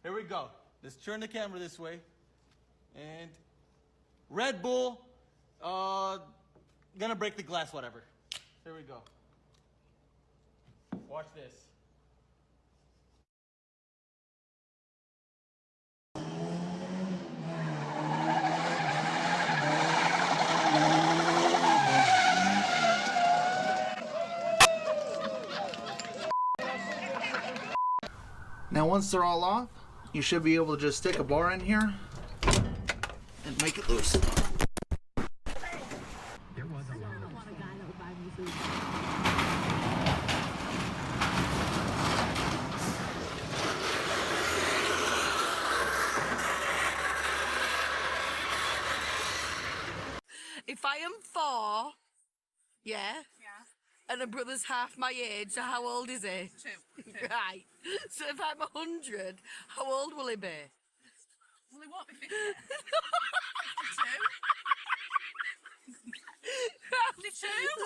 Here we go. Let's turn the camera this way. And Red Bull, gonna break the glass, whatever. Here we go. Watch this. Now once they're all off, you should be able to just stick a bar in here and make it loose. If I am 4, yeah, and a brother's half my age, so how old is he? 2. Right. So if I'm 100, how old will he be? Well, he won't be 50. 52. 52?